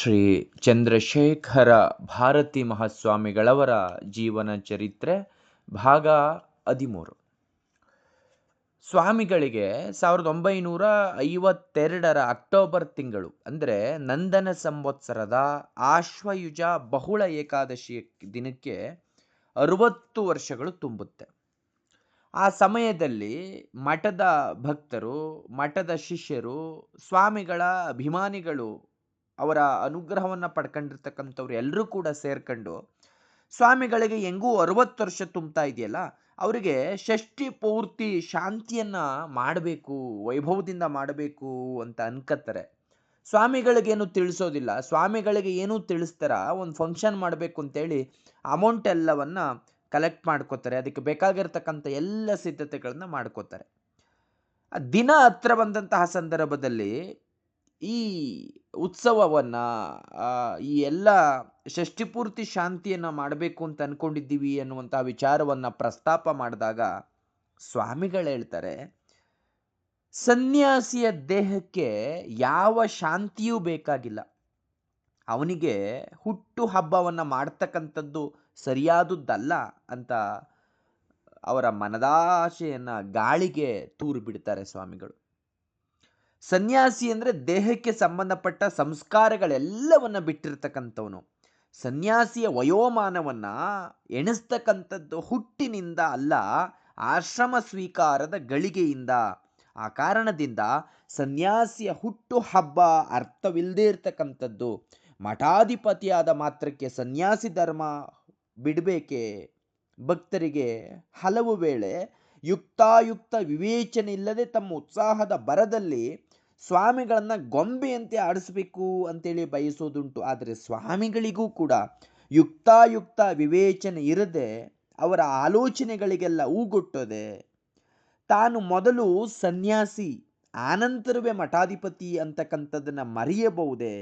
ಶ್ರೀ ಚಂದ್ರಶೇಖರ ಭಾರತಿ ಮಹಾಸ್ವಾಮಿಗಳವರ ಜೀವನ ಚರಿತ್ರೆ ಭಾಗ 13. ಸ್ವಾಮಿಗಳಿಗೆ 1952 ಅಕ್ಟೋಬರ್ ತಿಂಗಳು ಅಂದರೆ ನಂದನ ಸಂವತ್ಸರದ ಆಶ್ವಯುಜ ಬಹುಳ ಏಕಾದಶಿಯ ದಿನಕ್ಕೆ 60 ವರ್ಷಗಳು ತುಂಬುತ್ತೆ. ಆ ಸಮಯದಲ್ಲಿ ಮಠದ ಭಕ್ತರು, ಮಠದ ಶಿಷ್ಯರು, ಸ್ವಾಮಿಗಳ ಅಭಿಮಾನಿಗಳು, ಅವರ ಅನುಗ್ರಹವನ್ನು ಪಡ್ಕೊಂಡಿರ್ತಕ್ಕಂಥವ್ರು ಎಲ್ಲರೂ ಕೂಡ ಸೇರ್ಕೊಂಡು ಸ್ವಾಮಿಗಳಿಗೆ ಹೆಂಗೂ 60 ವರ್ಷ ತುಂಬ್ತಾ ಇದೆಯಲ್ಲ, ಅವರಿಗೆ ಷಷ್ಠಿ ಪೂರ್ತಿ ಶಾಂತಿಯನ್ನು ಮಾಡಬೇಕು, ವೈಭವದಿಂದ ಮಾಡಬೇಕು ಅಂತ ಅನ್ಕತ್ತಾರೆ. ಸ್ವಾಮಿಗಳಿಗೇನು ತಿಳಿಸೋದಿಲ್ಲ. ಸ್ವಾಮಿಗಳಿಗೆ ಏನೂ ತಿಳಿಸ್ತಾರ ಒಂದು ಫಂಕ್ಷನ್ ಮಾಡಬೇಕು ಅಂತೇಳಿ ಅಮೌಂಟ್ ಎಲ್ಲವನ್ನ ಕಲೆಕ್ಟ್ ಮಾಡ್ಕೋತಾರೆ. ಅದಕ್ಕೆ ಬೇಕಾಗಿರ್ತಕ್ಕಂಥ ಎಲ್ಲ ಸಿದ್ಧತೆಗಳನ್ನ ಮಾಡ್ಕೋತಾರೆ. ದಿನ ಹತ್ರ ಬಂದಂತಹ ಸಂದರ್ಭದಲ್ಲಿ ಈ ಉತ್ಸವವನ್ನು, ಈ ಎಲ್ಲ ಷಷ್ಠಿಪೂರ್ತಿ ಶಾಂತಿಯನ್ನು ಮಾಡಬೇಕು ಅಂತ ಅಂದ್ಕೊಂಡಿದ್ದೀವಿ ಅನ್ನುವಂತಹ ವಿಚಾರವನ್ನು ಪ್ರಸ್ತಾಪ ಮಾಡಿದಾಗ ಸ್ವಾಮಿಗಳು ಹೇಳ್ತಾರೆ, ಸನ್ಯಾಸಿಯ ದೇಹಕ್ಕೆ ಯಾವ ಶಾಂತಿಯೂ ಬೇಕಾಗಿಲ್ಲ. ಅವನಿಗೆ ಹುಟ್ಟು ಹಬ್ಬವನ್ನು ಮಾಡ್ತಕ್ಕಂಥದ್ದು ಸರಿಯಾದದ್ದಲ್ಲ ಅಂತ ಅವರ ಮನದಾಶೆಯನ್ನು ಗಾಳಿಗೆ ತೂರು ಬಿಡ್ತಾರೆ ಸ್ವಾಮಿಗಳು. ಸನ್ಯಾಸಿ ಅಂದರೆ ದೇಹಕ್ಕೆ ಸಂಬಂಧಪಟ್ಟ ಸಂಸ್ಕಾರಗಳೆಲ್ಲವನ್ನ ಬಿಟ್ಟಿರ್ತಕ್ಕಂಥವನು. ಸನ್ಯಾಸಿಯ ವಯೋಮಾನವನ್ನು ಎಣಿಸ್ತಕ್ಕಂಥದ್ದು ಹುಟ್ಟಿನಿಂದ ಅಲ್ಲ, ಆಶ್ರಮ ಸ್ವೀಕಾರದ ಗಳಿಗೆಯಿಂದ. ಆ ಕಾರಣದಿಂದ ಸನ್ಯಾಸಿಯ ಹುಟ್ಟು ಹಬ್ಬ ಅರ್ಥವಿಲ್ಲದೆ ಇರ್ತಕ್ಕಂಥದ್ದು. ಮಠಾಧಿಪತಿಯಾದ ಮಾತ್ರಕ್ಕೆ ಸನ್ಯಾಸಿ ಧರ್ಮ ಬಿಡಬೇಕೆ? ಭಕ್ತರಿಗೆ ಹಲವು ವೇಳೆ ಯುಕ್ತಾಯುಕ್ತ ವಿವೇಚನೆ ಇಲ್ಲದೆ ತಮ್ಮ ಉತ್ಸಾಹದ ಬರದಲ್ಲಿ ಸ್ವಾಮಿಗಳನ್ನು ಗೊಂಬೆಯಂತೆ ಆಡಿಸಬೇಕು ಅಂತೇಳಿ ಬಯಸೋದುಂಟು. ಆದರೆ ಸ್ವಾಮಿಗಳಿಗೂ ಕೂಡ ಯುಕ್ತಾಯುಕ್ತ ವಿವೇಚನೆ ಇರದೆ ಅವರ ಆಲೋಚನೆಗಳಿಗೆಲ್ಲ ಊಗೊಟ್ಟದೆ. ತಾನು ಮೊದಲು ಸನ್ಯಾಸಿ, ಆನಂತರವೇ ಮಠಾಧಿಪತಿ ಅಂತಕ್ಕಂಥದ್ದನ್ನು ಮರೆಯಬಹುದೇ?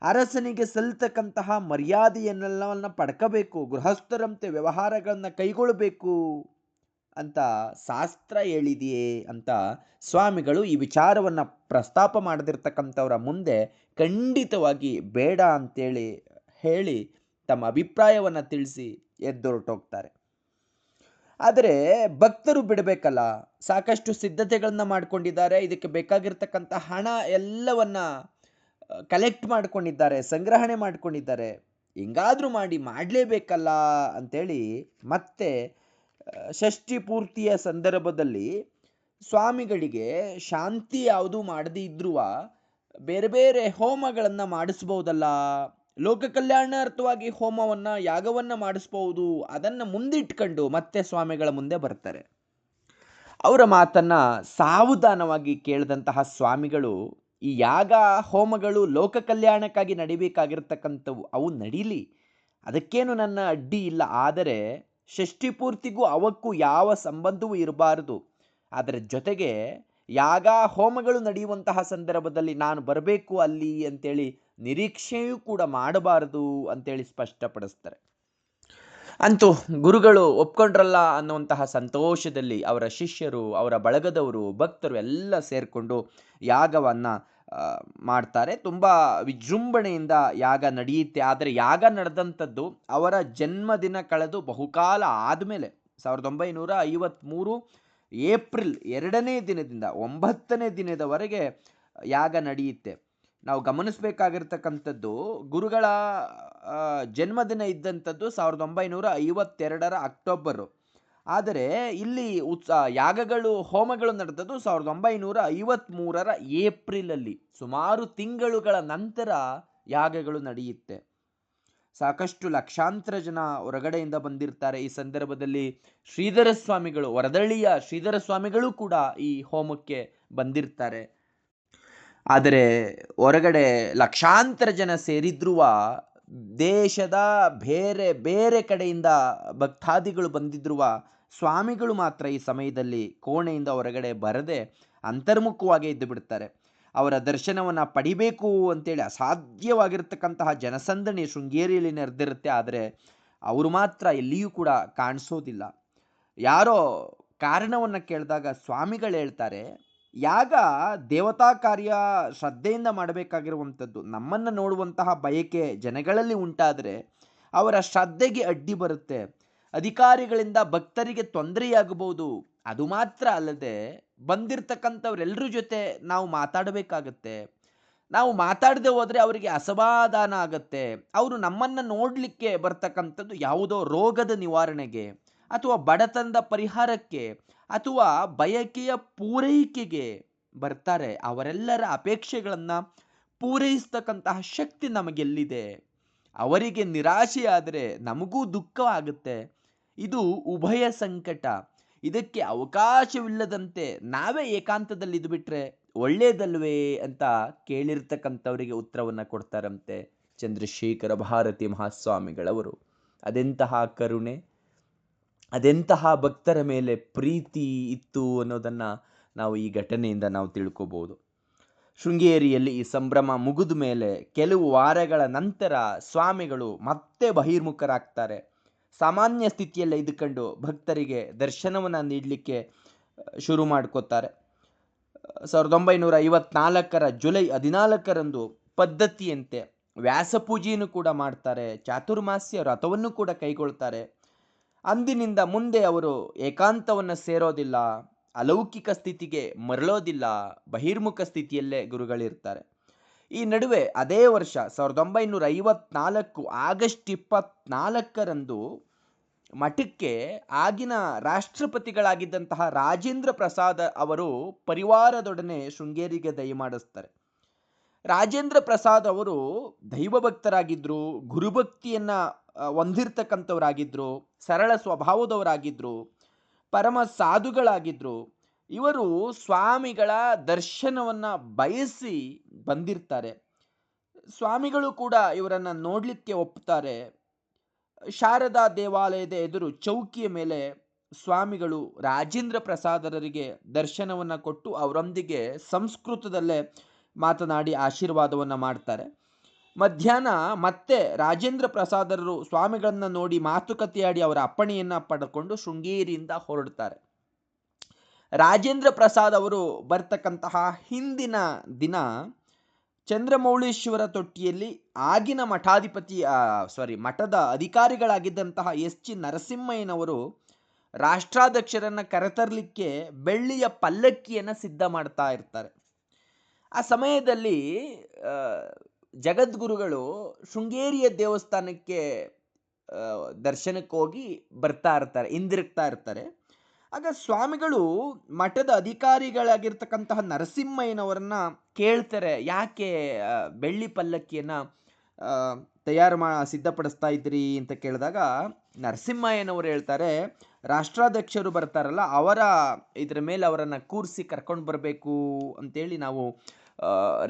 ಅರಸನಿಗೆ ಸಲ್ತಕ್ಕಂತಹ ಮರ್ಯಾದೆಯನ್ನೆಲ್ಲವನ್ನ ಪಡ್ಕೋಬೇಕು, ಗೃಹಸ್ಥರಂತೆ ವ್ಯವಹಾರಗಳನ್ನು ಕೈಗೊಳ್ಳಬೇಕು ಅಂತ ಶಾಸ್ತ್ರ ಹೇಳಿದೆಯೇ ಅಂತ ಸ್ವಾಮಿಗಳು ಈ ವಿಚಾರವನ್ನು ಪ್ರಸ್ತಾಪ ಮಾಡದಿರ್ತಕ್ಕಂಥವ್ರ ಮುಂದೆ ಖಂಡಿತವಾಗಿ ಬೇಡ ಅಂತೇಳಿ ಹೇಳಿ ತಮ್ಮ ಅಭಿಪ್ರಾಯವನ್ನು ತಿಳಿಸಿ ಎದ್ದೊರಟೋಗ್ತಾರೆ. ಆದರೆ ಭಕ್ತರು ಬಿಡಬೇಕಲ್ಲ, ಸಾಕಷ್ಟು ಸಿದ್ಧತೆಗಳನ್ನ ಮಾಡ್ಕೊಂಡಿದ್ದಾರೆ. ಇದಕ್ಕೆ ಬೇಕಾಗಿರ್ತಕ್ಕಂಥ ಹಣ ಎಲ್ಲವನ್ನ ಕಲೆಕ್ಟ್ ಮಾಡ್ಕೊಂಡಿದ್ದಾರೆ, ಸಂಗ್ರಹಣೆ ಮಾಡ್ಕೊಂಡಿದ್ದಾರೆ. ಹೆಂಗಾದರೂ ಮಾಡಲೇಬೇಕಲ್ಲ ಅಂಥೇಳಿ ಮತ್ತೆ ಷಷ್ಠಿ ಪೂರ್ತಿಯ ಸಂದರ್ಭದಲ್ಲಿ ಸ್ವಾಮಿಗಳಿಗೆ ಶಾಂತಿ ಯಾವುದು ಮಾಡದೇ ಇದ್ರೂ ಬೇರೆ ಬೇರೆ ಹೋಮಗಳನ್ನು ಮಾಡಿಸ್ಬೋದಲ್ಲ, ಲೋಕ ಕಲ್ಯಾಣಾರ್ಥವಾಗಿ ಹೋಮವನ್ನು, ಯಾಗವನ್ನು ಮಾಡಿಸ್ಬೋದು. ಅದನ್ನು ಮುಂದಿಟ್ಕೊಂಡು ಮತ್ತೆ ಸ್ವಾಮಿಗಳ ಮುಂದೆ ಬರ್ತಾರೆ. ಅವರ ಮಾತನ್ನು ಸಾವಧಾನವಾಗಿ ಕೇಳಿದಂತಹ ಸ್ವಾಮಿಗಳು, ಈ ಯಾಗ ಹೋಮಗಳು ಲೋಕ ಕಲ್ಯಾಣಕ್ಕಾಗಿ ನಡಿಬೇಕಾಗಿರ್ತಕ್ಕಂಥವು, ಅವು ನಡೀಲಿ, ಅದಕ್ಕೇನು ನನ್ನ ಅಡ್ಡಿ ಇಲ್ಲ. ಆದರೆ ಷಷ್ಠಿ ಪೂರ್ತಿಗೂ ಅವಕ್ಕೂ ಯಾವ ಸಂಬಂಧವೂ ಇರಬಾರದು. ಅದರ ಜೊತೆಗೆ ಯಾಗ ಹೋಮಗಳು ನಡೆಯುವಂತಹ ಸಂದರ್ಭದಲ್ಲಿ ನಾನು ಬರಬೇಕು ಅಲ್ಲಿ ಅಂತೇಳಿ ನಿರೀಕ್ಷೆಯೂ ಕೂಡ ಮಾಡಬಾರದು ಅಂತೇಳಿ ಸ್ಪಷ್ಟಪಡಿಸ್ತಾರೆ. ಅಂತೂ ಗುರುಗಳು ಒಪ್ಕೊಂಡ್ರಲ್ಲ ಅನ್ನುವಂತಹ ಸಂತೋಷದಲ್ಲಿ ಅವರ ಶಿಷ್ಯರು, ಅವರ ಬಳಗದವರು, ಭಕ್ತರು ಎಲ್ಲ ಸೇರಿಕೊಂಡು ಯಾಗವನ್ನು ಮಾಡ್ತಾರೆ. ತುಂಬ ವಿಜೃಂಭಣೆಯಿಂದ ಯಾಗ ನಡೆಯುತ್ತೆ. ಆದರೆ ಯಾಗ ನಡೆದಂಥದ್ದು ಅವರ ಜನ್ಮದಿನ ಕಳೆದು ಬಹುಕಾಲ ಆದಮೇಲೆ 1953 ಏಪ್ರಿಲ್ 2ನೇ ದಿನದಿಂದ 9ನೇ ದಿನದವರೆಗೆ ಯಾಗ ನಡೆಯುತ್ತೆ. ನಾವು ಗಮನಿಸಬೇಕಾಗಿರ್ತಕ್ಕಂಥದ್ದು, ಗುರುಗಳ ಜನ್ಮದಿನ ಇದ್ದಂಥದ್ದು 1952 ಅಕ್ಟೋಬರು. ಆದರೆ ಇಲ್ಲಿ ಯಾಗಗಳು ಹೋಮಗಳು ನಡೆದದ್ದು 1953 ಏಪ್ರಿಲಲ್ಲಿ. ಸುಮಾರು ತಿಂಗಳುಗಳ ನಂತರ ಯಾಗಗಳು ನಡೆಯುತ್ತೆ. ಸಾಕಷ್ಟು ಲಕ್ಷಾಂತರ ಜನ ಹೊರಗಡೆಯಿಂದ ಬಂದಿರ್ತಾರೆ. ಈ ಸಂದರ್ಭದಲ್ಲಿ ಶ್ರೀಧರ ಸ್ವಾಮಿಗಳು, ವರದಳ್ಳಿಯ ಶ್ರೀಧರ ಸ್ವಾಮಿಗಳು ಕೂಡ ಈ ಹೋಮಕ್ಕೆ ಬಂದಿರ್ತಾರೆ. ಆದರೆ ಹೊರಗಡೆ ಲಕ್ಷಾಂತರ ಜನ ಸೇರಿದ್ರೂ ದೇಶದ ಬೇರೆ ಬೇರೆ ಕಡೆಯಿಂದ ಭಕ್ತಾದಿಗಳು ಬಂದಿದ್ರೂ ಸ್ವಾಮಿಗಳು ಮಾತ್ರ ಈ ಸಮಯದಲ್ಲಿ ಕೋಣೆಯಿಂದ ಹೊರಗಡೆ ಬರದೆ ಅಂತರ್ಮುಖವಾಗಿ ಇದ್ದು ಬಿಡ್ತಾರೆ. ಅವರ ದರ್ಶನವನ್ನು ಪಡಿಬೇಕು ಅಂತೇಳಿ ಅಸಾಧ್ಯವಾಗಿರ್ತಕ್ಕಂತಹ ಜನಸಂದಣಿ ಶೃಂಗೇರಿಯಲ್ಲಿ ನಡೆದಿರುತ್ತೆ. ಆದರೆ ಅವರು ಮಾತ್ರ ಎಲ್ಲಿಯೂ ಕೂಡ ಕಾಣಿಸೋದಿಲ್ಲ. ಯಾರೋ ಕಾರಣವನ್ನು ಕೇಳಿದಾಗ ಸ್ವಾಮಿಗಳು ಹೇಳ್ತಾರೆ, ಯಾಗ ದೇವತಾ ಕಾರ್ಯ ಶ್ರದ್ಧೆಯಿಂದ ಮಾಡಬೇಕಾಗಿರುವಂಥದ್ದು. ನಮ್ಮನ್ನು ನೋಡುವಂತಹ ಬಯಕೆ ಜನಗಳಲ್ಲಿ ಉಂಟಾದರೆ ಅವರ ಶ್ರದ್ಧೆಗೆ ಅಡ್ಡಿ ಬರುತ್ತೆ. ಅಧಿಕಾರಿಗಳಿಂದ ಭಕ್ತರಿಗೆ ತೊಂದರೆಯಾಗಬಹುದು. ಅದು ಮಾತ್ರ ಅಲ್ಲದೆ ಬಂದಿರತಕ್ಕಂಥವ್ರೆಲ್ಲರ ಜೊತೆ ನಾವು ಮಾತಾಡಬೇಕಾಗತ್ತೆ. ನಾವು ಮಾತಾಡದೆ ಹೋದರೆ ಅವರಿಗೆ ಅಸಮಾಧಾನ ಆಗತ್ತೆ. ಅವರು ನಮ್ಮನ್ನು ನೋಡಲಿಕ್ಕೆ ಬರ್ತಕ್ಕಂಥದ್ದು ಯಾವುದೋ ರೋಗದ ನಿವಾರಣೆಗೆ ಅಥವಾ ಬಡತನದ ಪರಿಹಾರಕ್ಕೆ ಅಥವಾ ಬಯಕೆಯ ಪೂರೈಕೆಗೆ ಬರ್ತಾರೆ. ಅವರೆಲ್ಲರ ಅಪೇಕ್ಷೆಗಳನ್ನು ಪೂರೈಸ್ತಕ್ಕಂತಹ ಶಕ್ತಿ ನಮಗೆಲ್ಲಿದೆ? ಅವರಿಗೆ ನಿರಾಶೆಯಾದರೆ ನಮಗೂ ದುಃಖವಾಗುತ್ತೆ. ಇದು ಉಭಯ ಸಂಕಟ. ಇದಕ್ಕೆ ಅವಕಾಶವಿಲ್ಲದಂತೆ ನಾವೇ ಏಕಾಂತದಲ್ಲಿ ಇದ್ಬಿಟ್ರೆ ಒಳ್ಳೇದಲ್ವೇ ಅಂತ ಕೇಳಿರ್ತಕ್ಕಂಥವರಿಗೆ ಉತ್ತರವನ್ನು ಕೊಡ್ತಾರಂತೆ ಚಂದ್ರಶೇಖರ ಭಾರತಿ ಮಹಾಸ್ವಾಮಿಗಳವರು. ಅದೆಂತಹ ಕರುಣೆ, ಅದೆಂತಹ ಭಕ್ತರ ಮೇಲೆ ಪ್ರೀತಿ ಇತ್ತು ಅನ್ನೋದನ್ನು ನಾವು ಈ ಘಟನೆಯಿಂದ ನಾವು ತಿಳ್ಕೋಬಹುದು. ಶೃಂಗೇರಿಯಲ್ಲಿ ಈ ಸಂಭ್ರಮ ಮುಗಿದ ಮೇಲೆ ಕೆಲವು ವಾರಗಳ ನಂತರ ಸ್ವಾಮಿಗಳು ಮತ್ತೆ ಬಹಿರ್ಮುಖರಾಗ್ತಾರೆ. ಸಾಮಾನ್ಯ ಸ್ಥಿತಿಯಲ್ಲೇ ಇದ್ದುಕೊಂಡು ಭಕ್ತರಿಗೆ ದರ್ಶನವನ್ನು ನೀಡಲಿಕ್ಕೆ ಶುರು ಮಾಡ್ಕೋತಾರೆ. 1954 ಜುಲೈ 14 ಪದ್ಧತಿಯಂತೆ ವ್ಯಾಸಪೂಜೆಯನ್ನು ಕೂಡ ಮಾಡ್ತಾರೆ. ಚಾತುರ್ಮಾಸ್ಯ ವ್ರತವನ್ನು ಕೂಡ ಕೈಗೊಳ್ತಾರೆ. ಅಂದಿನಿಂದ ಮುಂದೆ ಅವರು ಏಕಾಂತವನ್ನು ಸೇರೋದಿಲ್ಲ, ಅಲೌಕಿಕ ಸ್ಥಿತಿಗೆ ಮರಳೋದಿಲ್ಲ, ಬಹಿರ್ಮುಖ ಸ್ಥಿತಿಯಲ್ಲೇ ಗುರುಗಳಿರ್ತಾರೆ. ಈ ನಡುವೆ ಅದೇ ವರ್ಷ 1954 ಆಗಸ್ಟ್ 24 ಮಠಕ್ಕೆ ಆಗಿನ ರಾಷ್ಟ್ರಪತಿಗಳಾಗಿದ್ದಂತಹ ರಾಜೇಂದ್ರ ಪ್ರಸಾದ್ ಅವರು ಪರಿವಾರದೊಡನೆ ಶೃಂಗೇರಿಗೆ ದಯಮಾಡಿಸ್ತಾರೆ. ರಾಜೇಂದ್ರ ಪ್ರಸಾದ್ ಅವರು ದೈವಭಕ್ತರಾಗಿದ್ದರು, ಗುರುಭಕ್ತಿಯನ್ನು ಹೊಂದಿರ್ತಕ್ಕಂಥವರಾಗಿದ್ದರು, ಸರಳ ಸ್ವಭಾವದವರಾಗಿದ್ದರು, ಪರಮ ಸಾಧುಗಳಾಗಿದ್ದರು. ಇವರು ಸ್ವಾಮಿಗಳ ದರ್ಶನವನ್ನು ಬಯಸಿ ಬಂದಿರ್ತಾರೆ. ಸ್ವಾಮಿಗಳು ಕೂಡ ಇವರನ್ನು ನೋಡಲಿಕ್ಕೆ ಒಪ್ತಾರೆ. ಶಾರದಾ ದೇವಾಲಯದ ಎದುರು ಚೌಕಿಯ ಮೇಲೆ ಸ್ವಾಮಿಗಳು ರಾಜೇಂದ್ರ ಪ್ರಸಾದರಿಗೆ ದರ್ಶನವನ್ನು ಕೊಟ್ಟು ಅವರೊಂದಿಗೆ ಸಂಸ್ಕೃತದಲ್ಲೇ ಮಾತನಾಡಿ ಆಶೀರ್ವಾದವನ್ನು ಮಾಡ್ತಾರೆ. ಮಧ್ಯಾಹ್ನ ಮತ್ತೆ ರಾಜೇಂದ್ರ ಪ್ರಸಾದರರು ಸ್ವಾಮಿಗಳನ್ನು ನೋಡಿ ಮಾತುಕತೆಯಾಡಿ ಅವರ ಅಪ್ಪಣೆಯನ್ನು ಪಡೆದುಕೊಂಡು ಶೃಂಗೇರಿಯಿಂದ ಹೊರಡ್ತಾರೆ. ರಾಜೇಂದ್ರ ಪ್ರಸಾದ್ ಅವರು ಬರ್ತಕ್ಕಂತಹ ಹಿಂದಿನ ದಿನ ಚಂದ್ರಮೌಳೀಶ್ವರ ತೊಟ್ಟಿಯಲ್ಲಿ ಆಗಿನ ಮಠದ ಅಧಿಕಾರಿಗಳಾಗಿದ್ದಂತಹ ಎಸ್.ಜಿ. ನರಸಿಂಹಯ್ಯನವರು ರಾಷ್ಟ್ರಾಧ್ಯಕ್ಷರನ್ನು ಕರೆತರಲಿಕ್ಕೆ ಬೆಳ್ಳಿಯ ಪಲ್ಲಕ್ಕಿಯನ್ನು ಸಿದ್ಧ ಮಾಡ್ತಾ ಇರ್ತಾರೆ. ಆ ಸಮಯದಲ್ಲಿ ಜಗದ್ಗುರುಗಳು ಶೃಂಗೇರಿಯ ದೇವಸ್ಥಾನಕ್ಕೆ ದರ್ಶನಕ್ಕೆ ಹೋಗಿ ಬರ್ತಾ ಇರ್ತಾರೆ, ಹಿಂದಿರುಗ್ತಾ ಇರ್ತಾರೆ. ಆಗ ಸ್ವಾಮಿಗಳು ಮಠದ ಅಧಿಕಾರಿಗಳಾಗಿರ್ತಕ್ಕಂತಹ ನರಸಿಂಹಯ್ಯನವರನ್ನ ಕೇಳ್ತಾರೆ, ಯಾಕೆ ಬೆಳ್ಳಿ ಪಲ್ಲಕ್ಕಿಯನ್ನು ಸಿದ್ಧಪಡಿಸ್ತಾ ಇದ್ರಿ ಅಂತ ಕೇಳಿದಾಗ ನರಸಿಂಹಯ್ಯನವರು ಹೇಳ್ತಾರೆ, ರಾಷ್ಟ್ರಾಧ್ಯಕ್ಷರು ಬರ್ತಾರಲ್ಲ ಅವರ ಇದ್ರ ಮೇಲೆ ಅವರನ್ನು ಕೂರಿಸಿ ಕರ್ಕೊಂಡು ಬರಬೇಕು ಅಂತೇಳಿ ನಾವು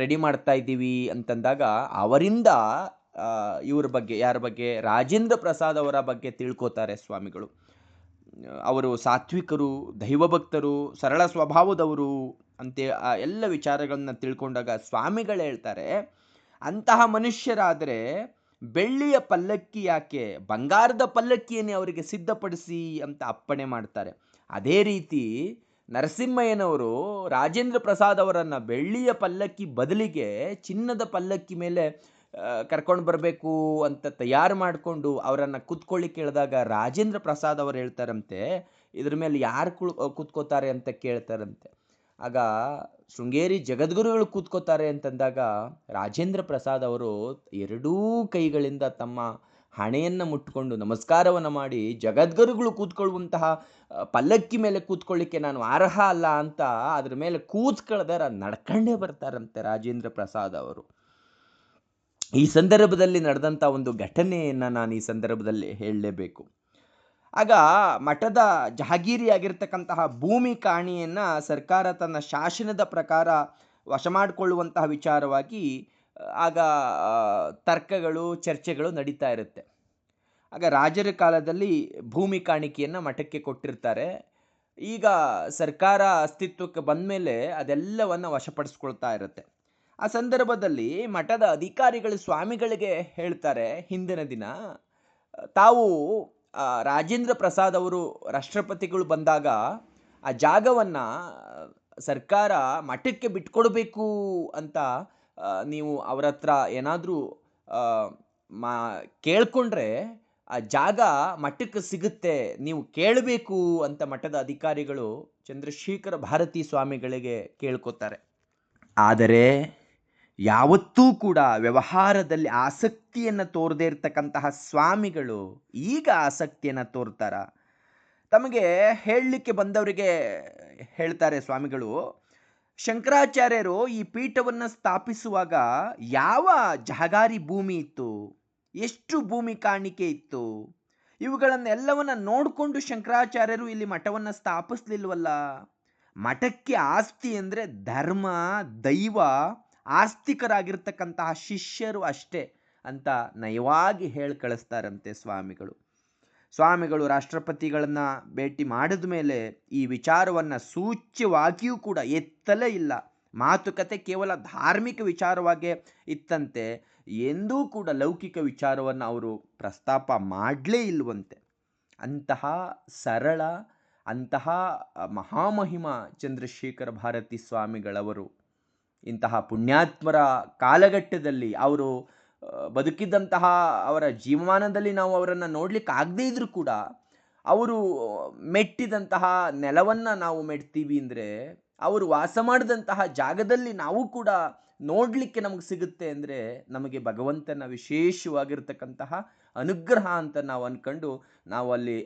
ರೆಡಿ ಮಾಡ್ತಾ ಇದ್ದೀವಿ ಅಂತಂದಾಗ ಅವರಿಂದ ಇವ್ರ ಬಗ್ಗೆ, ಯಾರ ಬಗ್ಗೆ, ರಾಜೇಂದ್ರ ಪ್ರಸಾದ್ ಅವರ ಬಗ್ಗೆ ತಿಳ್ಕೊತಾರೆ ಸ್ವಾಮಿಗಳು. ಅವರು ಸಾತ್ವಿಕರು, ದೈವಭಕ್ತರು, ಸರಳ ಸ್ವಭಾವದವರು ಅಂತೆ ಎಲ್ಲ ವಿಚಾರಗಳನ್ನ ತಿಳ್ಕೊಂಡಾಗ ಸ್ವಾಮಿಗಳು ಹೇಳ್ತಾರೆ, ಅಂತಹ ಮನುಷ್ಯರಾದರೆ ಬೆಳ್ಳಿಯ ಪಲ್ಲಕ್ಕಿ ಯಾಕೆ, ಬಂಗಾರದ ಪಲ್ಲಕ್ಕಿಯನ್ನೇ ಅವರಿಗೆ ಸಿದ್ಧಪಡಿಸಿ ಅಂತ ಅಪ್ಪಣೆ ಮಾಡ್ತಾರೆ. ಅದೇ ರೀತಿ ನರಸಿಂಹಯ್ಯನವರು ರಾಜೇಂದ್ರ ಪ್ರಸಾದ್ ಅವರನ್ನು ಬೆಳ್ಳಿಯ ಪಲ್ಲಕ್ಕಿ ಬದಲಿಗೆ ಚಿನ್ನದ ಪಲ್ಲಕ್ಕಿ ಮೇಲೆ ಕರ್ಕೊಂಡು ಬರಬೇಕು ಅಂತ ತಯಾರು ಮಾಡಿಕೊಂಡು ಅವರನ್ನು ಕೂತ್ಕೊಳ್ಳಿಕ್ಕೆ ಕೇಳಿದಾಗ ರಾಜೇಂದ್ರ ಪ್ರಸಾದ್ ಅವರು ಹೇಳ್ತಾರಂತೆ, ಇದ್ರ ಮೇಲೆ ಯಾರು ಕೂತ್ಕೋತಾರೆ ಅಂತ ಕೇಳ್ತಾರಂತೆ. ಆಗ ಶೃಂಗೇರಿ ಜಗದ್ಗುರುಗಳು ಕೂತ್ಕೋತಾರೆ ಅಂತಂದಾಗ ರಾಜೇಂದ್ರ ಪ್ರಸಾದ್ ಅವರು ಎರಡೂ ಕೈಗಳಿಂದ ತಮ್ಮ ಹಣೆಯನ್ನು ಮುಟ್ಕೊಂಡು ನಮಸ್ಕಾರವನ್ನು ಮಾಡಿ, ಜಗದ್ಗುರುಗಳು ಕೂತ್ಕೊಳ್ಳುವಂತಹ ಪಲ್ಲಕ್ಕಿ ಮೇಲೆ ಕೂತ್ಕೊಳ್ಳಿಕ್ಕೆ ನಾನು ಅರ್ಹ ಅಲ್ಲ ಅಂತ ಅದ್ರ ಮೇಲೆ ಕೂತ್ಕೊಳ್ದಾರ ನಡ್ಕಂಡೇ ಬರ್ತಾರಂತೆ ರಾಜೇಂದ್ರ ಪ್ರಸಾದ್ ಅವರು. ಈ ಸಂದರ್ಭದಲ್ಲಿ ನಡೆದಂಥ ಒಂದು ಘಟನೆಯನ್ನು ನಾನು ಈ ಸಂದರ್ಭದಲ್ಲಿ ಹೇಳಲೇಬೇಕು. ಆಗ ಮಠದ ಜಹಾಗೀರಿಯಾಗಿರ್ತಕ್ಕಂತಹ ಭೂಮಿ ಕಾಣಿಯನ್ನು ಸರ್ಕಾರ ತನ್ನ ಶಾಸನದ ಪ್ರಕಾರ ವಶ ಮಾಡಿಕೊಳ್ಳುವಂತಹ ವಿಚಾರವಾಗಿ ಆಗ ತರ್ಕಗಳು, ಚರ್ಚೆಗಳು ನಡೀತಾ ಇರುತ್ತೆ. ಆಗ ರಾಜರ ಕಾಲದಲ್ಲಿ ಭೂಮಿ ಕಾಣಿಕೆಯನ್ನು ಮಠಕ್ಕೆ ಕೊಟ್ಟಿರ್ತಾರೆ. ಈಗ ಸರ್ಕಾರ ಅಸ್ತಿತ್ವಕ್ಕೆ ಬಂದ ಮೇಲೆ ಅದೆಲ್ಲವನ್ನು ವಶಪಡಿಸ್ಕೊಳ್ತಾ ಇರುತ್ತೆ. ಆ ಸಂದರ್ಭದಲ್ಲಿ ಮಠದ ಅಧಿಕಾರಿಗಳು ಸ್ವಾಮಿಗಳಿಗೆ ಹೇಳ್ತಾರೆ, ಹಿಂದಿನ ದಿನ ತಾವು ರಾಜೇಂದ್ರ ಪ್ರಸಾದ್ ಅವರು ರಾಷ್ಟ್ರಪತಿಗಳು ಬಂದಾಗ ಆ ಜಾಗವನ್ನು ಸರ್ಕಾರ ಮಠಕ್ಕೆ ಬಿಟ್ಕೊಡ್ಬೇಕು ಅಂತ ನೀವು ಅವ್ರ ಹತ್ರ ಏನಾದರೂ ಮಾ ಕೇಳ್ಕೊಂಡ್ರೆ ಆ ಜಾಗ ಮಠಕ್ಕೆ ಸಿಗುತ್ತೆ, ನೀವು ಕೇಳಬೇಕು ಅಂತ ಮಠದ ಅಧಿಕಾರಿಗಳು ಚಂದ್ರಶೇಖರ ಭಾರತಿ ಸ್ವಾಮಿಗಳಿಗೆ ಕೇಳ್ಕೊತಾರೆ. ಆದರೆ ಯಾವತ್ತೂ ಕೂಡ ವ್ಯವಹಾರದಲ್ಲಿ ಆಸಕ್ತಿಯನ್ನು ತೋರದೇ ಇರತಕ್ಕಂತಹ ಸ್ವಾಮಿಗಳು ಈಗ ಆಸಕ್ತಿಯನ್ನು ತೋರ್ತಾರ? ತಮಗೆ ಹೇಳಲಿಕ್ಕೆ ಬಂದವರಿಗೆ ಹೇಳ್ತಾರೆ ಸ್ವಾಮಿಗಳು, ಶಂಕರಾಚಾರ್ಯರು ಈ ಪೀಠವನ್ನು ಸ್ಥಾಪಿಸುವಾಗ ಯಾವ ಜಹಗಾರಿ ಭೂಮಿ ಇತ್ತು, ಎಷ್ಟು ಭೂಮಿ ಕಾಣಿಕೆ ಇತ್ತು, ಇವುಗಳನ್ನೆಲ್ಲವನ್ನ ನೋಡಿಕೊಂಡು ಶಂಕರಾಚಾರ್ಯರು ಇಲ್ಲಿ ಮಠವನ್ನು ಸ್ಥಾಪಿಸ್ಲಿಲ್ವಲ್ಲ. ಮಠಕ್ಕೆ ಆಸ್ತಿ ಅಂದರೆ ಧರ್ಮ, ದೈವ, ಆಸ್ತಿಕರಾಗಿರ್ತಕ್ಕಂತಹ ಶಿಷ್ಯರು ಅಷ್ಟೇ ಅಂತ ನಯವಾಗಿ ಹೇಳಿ ಕಳಿಸ್ತಾರಂತೆ ಸ್ವಾಮಿಗಳು. ಸ್ವಾಮಿಗಳು ರಾಷ್ಟ್ರಪತಿಗಳನ್ನು ಭೇಟಿ ಮಾಡಿದ ಮೇಲೆ ಈ ವಿಚಾರವನ್ನು ಸೂಚ್ಯವಾಗಿಯೂ ಕೂಡ ಎತ್ತಲೇ ಇಲ್ಲ. ಮಾತುಕತೆ ಕೇವಲ ಧಾರ್ಮಿಕ ವಿಚಾರವಾಗೇ ಇತ್ತಂತೆ. ಎಂದೂ ಕೂಡ ಲೌಕಿಕ ವಿಚಾರವನ್ನು ಅವರು ಪ್ರಸ್ತಾಪ ಮಾಡಲೇ ಇಲ್ವಂತೆ. ಅಂತಹ ಸರಳ, ಅಂತಹ ಮಹಾಮಹಿಮ ಚಂದ್ರಶೇಖರ ಭಾರತಿ ಸ್ವಾಮಿಗಳವರು ಇಂತಹ ಪುಣ್ಯಾತ್ಮರ ಕಾಲಘಟ್ಟದಲ್ಲಿ ಅವರು ಬದುಕಿದ್ದಂತಹ ಅವರ ಜೀವಮಾನದಲ್ಲಿ ನಾವು ಅವರನ್ನು ನೋಡ್ಲಿಕ್ಕೆ ಆಗದೇ ಇದ್ರೂ ಕೂಡ ಅವರು ಮೆಟ್ಟಿದಂತಹ ನೆಲವನ್ನು ನಾವು ಮೆಟ್ತೀವಿ ಅಂದರೆ, ಅವರು ವಾಸ ಮಾಡಿದಂತಹ ಜಾಗದಲ್ಲಿ ನಾವು ಕೂಡ ನೋಡಲಿಕ್ಕೆ ನಮಗೆ ಸಿಗುತ್ತೆ ಅಂದರೆ, ನಮಗೆ ಭಗವಂತನ ವಿಶೇಷವಾಗಿರ್ತಕ್ಕಂತಹ ಅನುಗ್ರಹ ಅಂತ ನಾವು ಅಂದ್ಕೊಂಡು ನಾವು ಅಲ್ಲಿ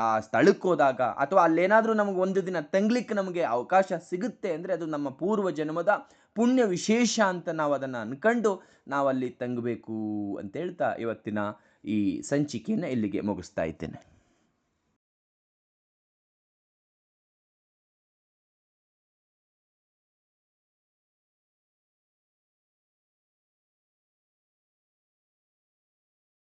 ಆ ಸ್ಥಳಕ್ಕೆ ಹೋದಾಗ ಅಥವಾ ಅಲ್ಲೇನಾದರೂ ನಮಗೆ ಒಂದು ದಿನ ತಂಗ್ಲಿಕ್ಕೆ ನಮಗೆ ಅವಕಾಶ ಸಿಗುತ್ತೆ ಅಂದರೆ ಅದು ನಮ್ಮ ಪೂರ್ವ ಜನ್ಮದ ಪುಣ್ಯ ವಿಶೇಷ ಅಂತ ನಾವು ಅದನ್ನು ಅಂದ್ಕೊಂಡು ನಾವಲ್ಲಿ ತಂಗಬೇಕು ಅಂತ ಹೇಳ್ತಾ ಇವತ್ತಿನ ಈ ಸಂಚಿಕೆಯನ್ನು ಇಲ್ಲಿಗೆ ಮುಗಿಸ್ತಾ ಇದ್ದೇನೆ.